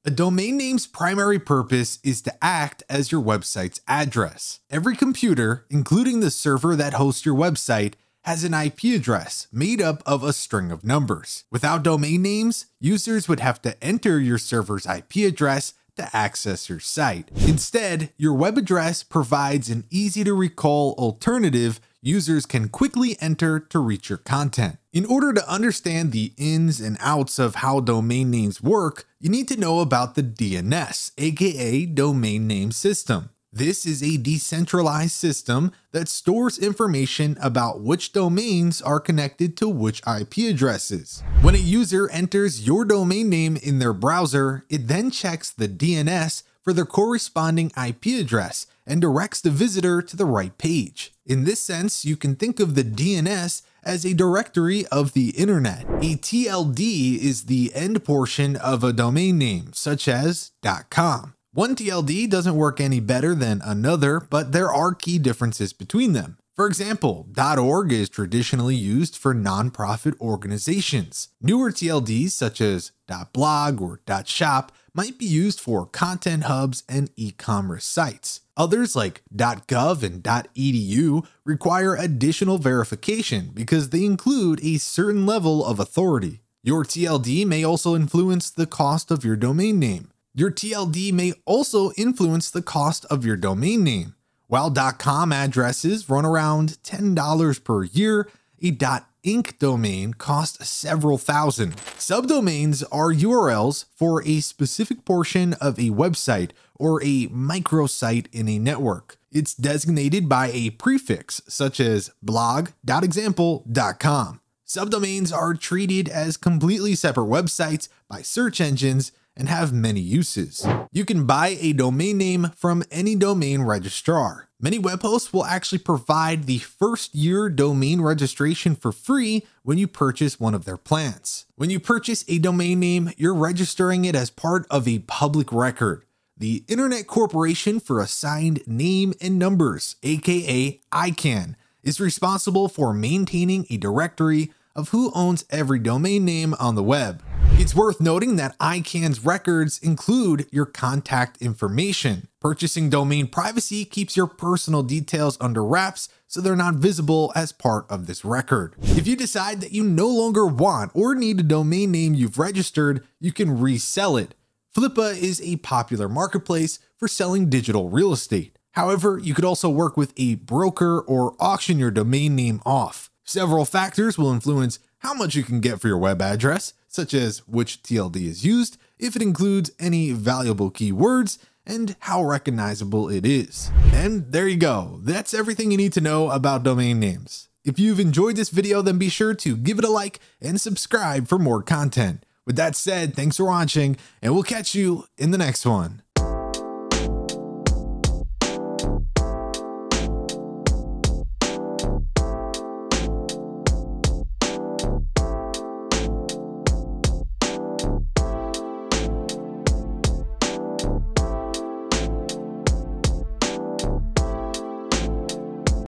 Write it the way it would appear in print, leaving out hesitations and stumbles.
A domain name's primary purpose is to act as your website's address. Every computer, including the server that hosts your website, has an IP address made up of a string of numbers. Without domain names, users would have to enter your server's IP address to access your site. Instead, your web address provides an easy to recall alternative users can quickly enter to reach your content. In order to understand the ins and outs of how domain names work, you need to know about the DNS, aka Domain Name System. This is a decentralized system that stores information about which domains are connected to which IP addresses. When a user enters your domain name in their browser, it then checks the DNS for their corresponding IP address and directs the visitor to the right page. In this sense, you can think of the DNS as a directory of the internet. A TLD is the end portion of a domain name, such as .com. One TLD doesn't work any better than another, but there are key differences between them. For example, .org is traditionally used for nonprofit organizations. Newer TLDs such as .blog or .shop might be used for content hubs and e-commerce sites. Others like .gov and .edu require additional verification because they include a certain level of authority. Your TLD may also influence the cost of your domain name. Your TLD may also influence the cost of your domain name. While .com addresses run around $10 per year, a .inc domain costs several thousand. Subdomains are URLs for a specific portion of a website or a microsite in a network. It's designated by a prefix such as blog.example.com. Subdomains are treated as completely separate websites by search engines and have many uses. You can buy a domain name from any domain registrar. Many web hosts will actually provide the first year domain registration for free when you purchase one of their plans. When you purchase a domain name, you're registering it as part of a public record. The Internet Corporation for Assigned Name and Numbers, aka ICANN, is responsible for maintaining a directory of who owns every domain name on the web. It's worth noting that ICANN's records include your contact information. Purchasing domain privacy keeps your personal details under wraps so they're not visible as part of this record. If you decide that you no longer want or need a domain name you've registered, you can resell it. Flippa is a popular marketplace for selling digital real estate. However, you could also work with a broker or auction your domain name off. Several factors will influence how much you can get for your web address, such as which TLD is used, if it includes any valuable keywords, and how recognizable it is. And there you go. That's everything you need to know about domain names. If you've enjoyed this video, then be sure to give it a like and subscribe for more content. With that said, thanks for watching, and we'll catch you in the next one.